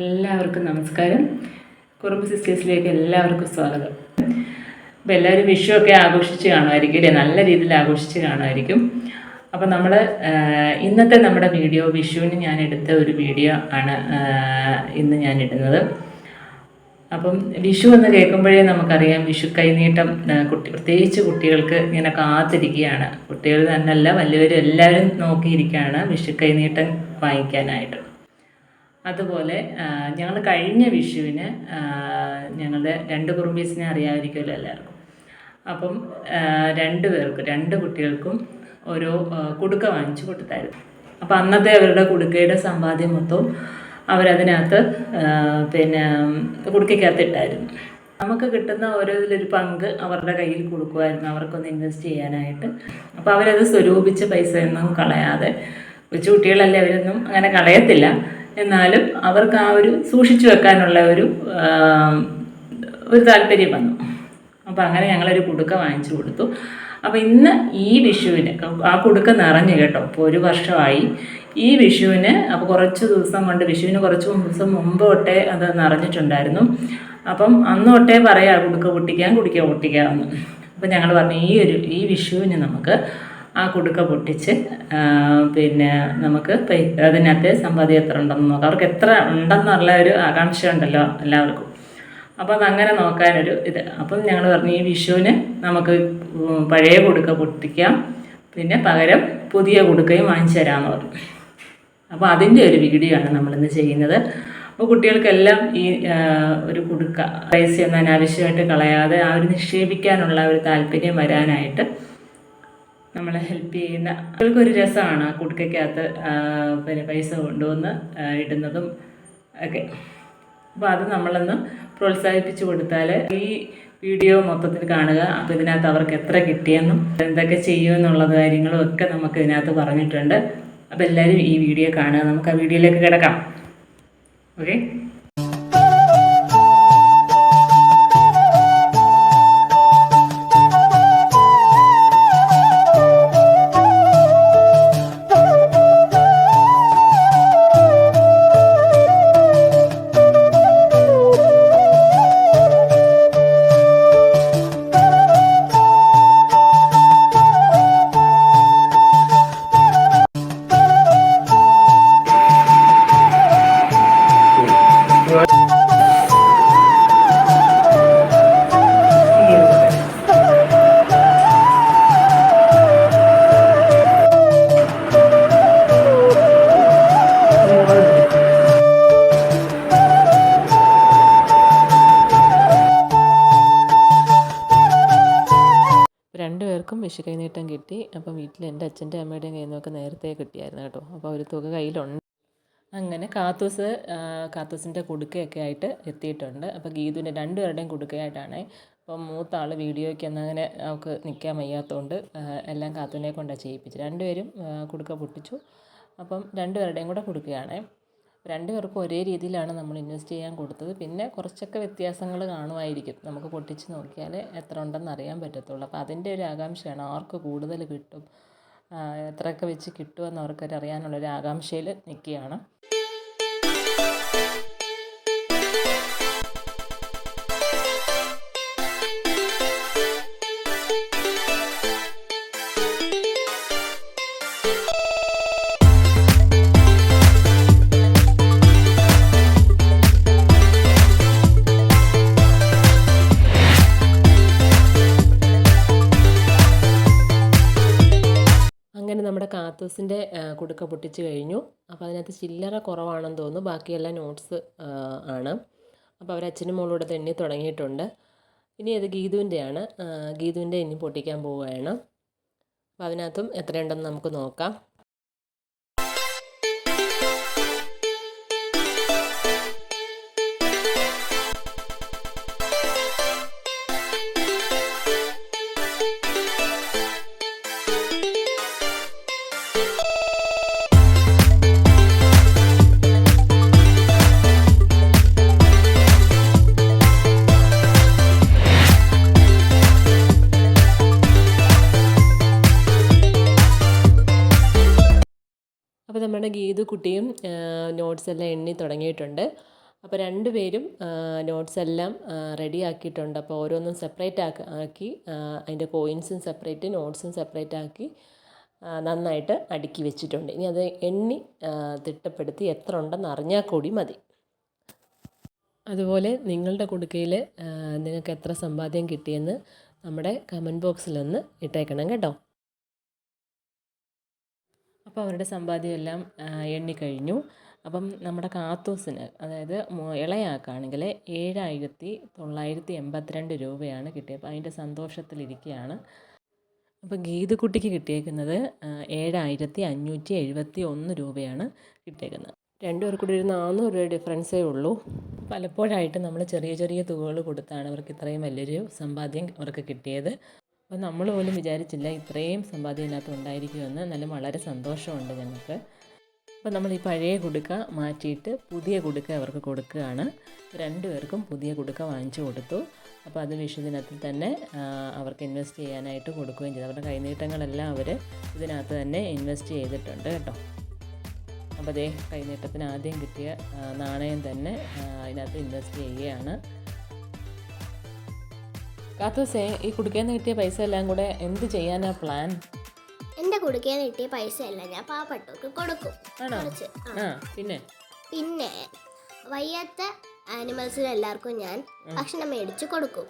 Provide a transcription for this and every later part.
എല്ലാവർക്കും നമസ്കാരം. കുറുമ്പ് സിസ്റ്റേഴ്സിലേക്ക് എല്ലാവർക്കും സ്വാഗതം. അപ്പോൾ എല്ലാവരും വിഷുവൊക്കെ ആഘോഷിച്ച് കാണുമായിരിക്കും അല്ലേ? നല്ല രീതിയിൽ ആഘോഷിച്ച് കാണുമായിരിക്കും. അപ്പോൾ നമ്മൾ ഇന്നത്തെ നമ്മുടെ വീഡിയോ വിഷുവിന് ഞാൻ എടുത്ത ഒരു വീഡിയോ ആണ് ഇന്ന് ഞാൻ ഇടുന്നത്. അപ്പം വിഷു എന്ന് കേൾക്കുമ്പോഴേ നമുക്കറിയാം വിഷു കൈനീട്ടം പ്രത്യേകിച്ച് കുട്ടികൾക്ക് ഇങ്ങനെ കാത്തിരിക്കുകയാണ്. കുട്ടികൾ തന്നെയല്ല, വലിയവരും എല്ലാവരും നോക്കിയിരിക്കുകയാണ് വിഷു കൈനീട്ടം വാങ്ങിക്കാനായിട്ട്. അതുപോലെ ഞങ്ങൾ കഴിഞ്ഞ വിഷുവിന് ഞങ്ങളുടെ 2 കുറുമ്പീസിനെ അറിയാമായിരിക്കുമല്ലോ എല്ലാവർക്കും. അപ്പം 2 പേർക്ക് 2 കുട്ടികൾക്കും ഓരോ കുടുക്ക വാങ്ങിച്ചു കൊടുത്തായിരുന്നു. അപ്പോൾ അന്നത്തെ അവരുടെ കുടുക്കയുടെ സമ്പാദ്യം മൊത്തവും അവരതിനകത്ത് കുടുക്കയ്ക്കകത്ത് ഇട്ടായിരുന്നു. നമുക്ക് കിട്ടുന്ന ഓരോ ഇതിലൊരു പങ്ക് അവരുടെ കയ്യിൽ കൊടുക്കുമായിരുന്നു, അവർക്കൊന്ന് ഇൻവെസ്റ്റ് ചെയ്യാനായിട്ട്. അപ്പോൾ അവരത് സ്വരൂപിച്ച പൈസയൊന്നും കളയാതെ, കൊച്ചു കുട്ടികളല്ലേ, അവരൊന്നും അങ്ങനെ കളയത്തില്ല, എന്നാലും അവർക്ക് ആ ഒരു സൂക്ഷിച്ചു വെക്കാനുള്ള ഒരു താല്പര്യം വന്നു. അപ്പോൾ അങ്ങനെ ഞങ്ങളൊരു കുടുക്ക വാങ്ങിച്ചു കൊടുത്തു. അപ്പോൾ ഇന്ന് ഈ വിഷുവിന് ആ കുടുക്ക നിറഞ്ഞു കേട്ടോ. അപ്പോൾ 1 വർഷമായി ഈ വിഷുവിന്. അപ്പോൾ കുറച്ച് ദിവസം കൊണ്ട്, വിഷുവിന് കുറച്ച് ദിവസം മുമ്പ് തൊട്ടേ അത് നിറഞ്ഞിട്ടുണ്ടായിരുന്നു. അപ്പം അന്ന് തൊട്ടേ പറയാം കുടുക്ക പൊട്ടിക്കാമെന്ന്. അപ്പോൾ ഞങ്ങൾ പറഞ്ഞു ഈ വിഷുവിന് നമുക്ക് ആ കുടുക്ക പൊട്ടിച്ച് നമുക്ക് അതിനകത്ത് സമ്പാദ്യം എത്ര ഉണ്ടെന്ന് നോക്കാം. അവർക്ക് എത്ര ഉണ്ടെന്നുള്ള ഒരു ആകാംക്ഷ ഉണ്ടല്ലോ എല്ലാവർക്കും. അപ്പോൾ അതങ്ങനെ നോക്കാനൊരു ഇത്. അപ്പം ഞങ്ങൾ പറഞ്ഞു ഈ വിഷുവിന് നമുക്ക് പഴയ കുടുക്ക പൊട്ടിക്കാം, പിന്നെ പകരം പുതിയ കുടുക്കയും വാങ്ങിച്ചു തരാമെന്ന് പറഞ്ഞു. അപ്പോൾ അതിൻ്റെ ഒരു വീഡിയോ ആണ് നമ്മളിന്ന് ചെയ്യുന്നത്. അപ്പോൾ കുട്ടികൾക്കെല്ലാം ഈ ഒരു കുടുക്ക പൈസ ഒന്നും അനാവശ്യമായിട്ട് കളയാതെ ആ ഒരു നിക്ഷേപിക്കാനുള്ള ഒരു താല്പര്യം വരാനായിട്ട് നമ്മളെ ഹെൽപ്പ് ചെയ്യുന്ന അവർക്കൊരു രസമാണ് ആ കുടുക്കയ്ക്കകത്ത് പൈസ കൊണ്ടുവന്ന് ഇടുന്നതും ഒക്കെ. അപ്പോൾ അത് നമ്മളൊന്ന് പ്രോത്സാഹിപ്പിച്ച് കൊടുത്താൽ ഈ വീഡിയോ മൊത്തത്തിൽ കാണുക. അപ്പോൾ ഇതിനകത്ത് അവർക്ക് എത്ര കിട്ടിയെന്നും എന്തൊക്കെ ചെയ്യുമെന്നുള്ള കാര്യങ്ങളും ഒക്കെ നമുക്ക് ഇതിനകത്ത് പറഞ്ഞിട്ടുണ്ട്. അപ്പോൾ എല്ലാവരും ഈ വീഡിയോ കാണുക. നമുക്ക് ആ വീഡിയോയിലേക്ക് കിടക്കാം. ഓക്കെ. വിഷു കൈനീട്ടം കിട്ടി. അപ്പം വീട്ടിൽ എൻ്റെ അച്ഛൻ്റെ അമ്മയുടെയും കയ്യിൽ നിന്നൊക്കെ നേരത്തെ കിട്ടിയായിരുന്നു കേട്ടോ. അപ്പോൾ ഒരു തുക കയ്യിലുണ്ട്. അങ്ങനെ കാത്തൂസിൻ്റെ കുടുക്കയൊക്കെ ആയിട്ട് എത്തിയിട്ടുണ്ട്. അപ്പോൾ ഗീതുവിൻ്റെ 2 പേരുടെയും കുടുക്കയായിട്ടാണ്. അപ്പം മൂത്ത ആൾ വീഡിയോയ്ക്ക് അങ്ങനെ അവൾക്ക് നിൽക്കാൻ വയ്യാത്തതുകൊണ്ട് എല്ലാം കാത്തൂനെ കൊണ്ടാണ് ചെയ്യിപ്പിച്ചു. 2 പേരും കുടുക്ക പൊട്ടിച്ചു. അപ്പം 2 പേരുടെയും കൂടെ കുടുക്കയാണ്. 2 പേർക്കും ഒരേ രീതിയിലാണ് നമ്മൾ ഇൻവെസ്റ്റ് ചെയ്യാൻ കൊടുത്തത്. പിന്നെ കുറച്ചൊക്കെ വ്യത്യാസങ്ങൾ കാണുമായിരിക്കും. നമുക്ക് പൊട്ടിച്ച് നോക്കിയാൽ എത്ര ഉണ്ടെന്ന് അറിയാൻ പറ്റത്തുള്ളൂ. അപ്പോൾ അതിൻ്റെ ഒരു ആകാംക്ഷയാണ്, ആർക്ക് കൂടുതൽ കിട്ടും, എത്രയൊക്കെ വെച്ച് കിട്ടുമെന്ന് അവർക്കൊരു അറിയാനുള്ളൊരു ആകാംക്ഷയിൽ നിൽക്കുകയാണ്. നമ്മുടെ കാത്തൂസിൻ്റെ കുടുക്ക പൊട്ടിച്ച് കഴിഞ്ഞു. അപ്പോൾ അതിനകത്ത് ചില്ലറ കുറവാണെന്ന് തോന്നുന്നു, ബാക്കിയെല്ലാം നോട്ട്സ് ആണ്. അപ്പോൾ അവർ അച്ഛനും മോളൂടെ എണ്ണി തുടങ്ങിയിട്ടുണ്ട്. ഇനി അത് ഗീതുവിൻ്റെയാണ്. ഗീതുവിൻ്റെ ഇനി പൊട്ടിക്കാൻ പോവുകയാണ്. അപ്പോൾ അതിനകത്തും എത്രയുണ്ടെന്ന് നമുക്ക് നോക്കാം. അപ്പോൾ നമ്മുടെ ഗീതു കുട്ടിയും നോട്ട്സ് എല്ലാം എണ്ണി തുടങ്ങിയിട്ടുണ്ട്. അപ്പോൾ രണ്ടുപേരും നോട്ട്സ് എല്ലാം റെഡി ആക്കിയിട്ടുണ്ട്. അപ്പോൾ ഓരോന്നും സെപ്പറേറ്റ് ആക്കി അതിൻ്റെ കോയിൻസും സെപ്പറേറ്റ് നോട്ട്സും സെപ്പറേറ്റ് ആക്കി നന്നായിട്ട് അടുക്കി വെച്ചിട്ടുണ്ട്. ഇനി അത് എണ്ണി തിട്ടപ്പെടുത്തി എത്ര ഉണ്ടെന്ന് അറിഞ്ഞാൽ കൂടി മതി. അതുപോലെ നിങ്ങളുടെ കുടുക്കയിൽ നിങ്ങൾക്ക് എത്ര സമ്പാദ്യം കിട്ടിയെന്ന് നമ്മുടെ കമൻറ്റ് ബോക്സിലൊന്ന് ഇട്ടേക്കണം കേട്ടോ. അപ്പോൾ അവരുടെ സമ്പാദ്യം എല്ലാം എണ്ണിക്കഴിഞ്ഞു. അപ്പം നമ്മുടെ കാത്തൂസിന്, അതായത് ഇളയാക്കാണെങ്കിൽ 7,982 രൂപയാണ് കിട്ടിയത്. അപ്പോൾ അതിൻ്റെ സന്തോഷത്തിലിരിക്കുകയാണ്. അപ്പോൾ ഗീതുക്കുട്ടിക്ക് കിട്ടിയേക്കുന്നത് 7,571 രൂപയാണ് കിട്ടിയേക്കുന്നത്. രണ്ടുപേർക്കും കൂടി ഒരു 400 രൂപ ഡിഫറൻസേ ഉള്ളൂ. പലപ്പോഴായിട്ട് നമ്മൾ ചെറിയ ചെറിയ തുകകൾ കൊടുത്താണ് അവർക്ക് ഇത്രയും വലിയൊരു സമ്പാദ്യം അവർക്ക് കിട്ടിയത്. അപ്പോൾ നമ്മൾ പോലും വിചാരിച്ചില്ല ഇത്രയും സമ്പാദ്യം ഇതിനകത്ത് ഉണ്ടായിരിക്കുമെന്ന്. എന്നാലും വളരെ സന്തോഷമുണ്ട് ഞങ്ങൾക്ക്. അപ്പോൾ നമ്മൾ ഈ പഴയ കുടുക്ക മാറ്റിയിട്ട് പുതിയ കുടുക്ക അവർക്ക് കൊടുക്കുകയാണ്. രണ്ടുപേർക്കും പുതിയ കുടുക്ക വാങ്ങിച്ചു കൊടുത്തു. അപ്പോൾ അത് വിഷുദിനത്തിൽ തന്നെ അവർക്ക് ഇൻവെസ്റ്റ് ചെയ്യാനായിട്ട് കൊടുക്കുകയും ചെയ്തു. അവരുടെ കൈനീട്ടങ്ങളെല്ലാം അവർ ഇതിനകത്ത് തന്നെ ഇൻവെസ്റ്റ് ചെയ്തിട്ടുണ്ട് കേട്ടോ. അപ്പോൾ അതേ കൈനീട്ടത്തിന് ആദ്യം കിട്ടിയ നാണയം തന്നെ അതിനകത്ത് ഇൻവെസ്റ്റ് ചെയ്യുകയാണ്. കാത്തൂസേ, ഈ കുടുക്കയിൽ നിന്ന് കിട്ടിയ പൈസ എല്ലാം കൂടെ എന്ത് ചെയ്യാനാ പ്ലാൻ? എൻ്റെ കുടുക്കയിൽ നിന്ന് കിട്ടിയ പൈസ എല്ലാം ഞാൻ പാവപ്പെട്ടവർക്ക് കൊടുക്കും. ആണോ? പിന്നെ വയ്യാത്ത ആനിമൽസിന് എല്ലാവർക്കും ഞാൻ ഭക്ഷണം മേടിച്ച് കൊടുക്കും.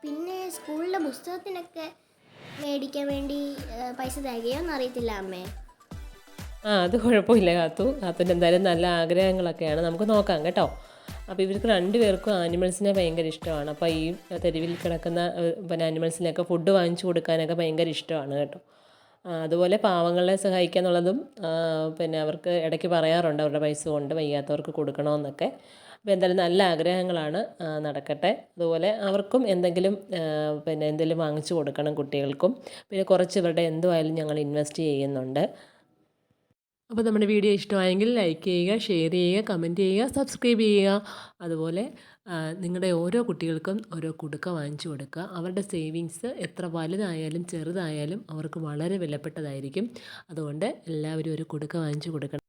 പിന്നെ സ്കൂളിലെ പുസ്തകത്തിനൊക്കെ മേടിക്കാൻ വേണ്ടി പൈസ തികയോന്ന് അറിയത്തില്ല അമ്മേ. അത് കുഴപ്പമില്ല കാത്തുൻ്റെ എന്തായാലും നല്ല ആഗ്രഹങ്ങളൊക്കെയാണ്, നമുക്ക് നോക്കാം കേട്ടോ. അപ്പോൾ ഇവർക്ക് രണ്ടുപേർക്കും ആനിമൽസിനെ ഭയങ്കര ഇഷ്ടമാണ്. അപ്പോൾ ഈ തെരുവിൽ കിടക്കുന്ന പിന്നെ ആനിമൽസിനൊക്കെ ഫുഡ് വാങ്ങിച്ചു കൊടുക്കാനൊക്കെ ഭയങ്കര ഇഷ്ടമാണ് കേട്ടോ. അതുപോലെ പാവങ്ങളെ സഹായിക്കുക എന്നുള്ളതും പിന്നെ അവർക്ക് ഇടയ്ക്ക് പറയാറുണ്ട്, അവരുടെ പൈസ കൊണ്ട് വയ്യാത്തവർക്ക് കൊടുക്കണമെന്നൊക്കെ. അപ്പോൾ എന്തായാലും നല്ല ആഗ്രഹങ്ങളാണ്, നടക്കട്ടെ. അതുപോലെ അവർക്കും എന്തെങ്കിലും വാങ്ങിച്ചു കൊടുക്കണം കുട്ടികൾക്കും. പിന്നെ കുറച്ച് ഇവരുടെ എന്തുമായാലും ഞങ്ങൾ ഇൻവെസ്റ്റ് ചെയ്യുന്നുണ്ട്. അപ്പോൾ നമ്മുടെ വീഡിയോ ഇഷ്ടമായെങ്കിൽ ലൈക്ക് ചെയ്യുക, ഷെയർ ചെയ്യുക, കമൻറ്റ് ചെയ്യുക, സബ്സ്ക്രൈബ് ചെയ്യുക. അതുപോലെ നിങ്ങളുടെ ഓരോ കുട്ടികൾക്കും ഓരോ കുടുക്ക വാങ്ങിച്ചു കൊടുക്കുക. അവരുടെ സേവിങ്സ് എത്ര വലുതായാലും ചെറുതായാലും അവർക്ക് വളരെ വിലപ്പെട്ടതായിരിക്കും. അതുകൊണ്ട് എല്ലാവരും ഒരു കുടുക്ക വാങ്ങിച്ചു കൊടുക്കണം.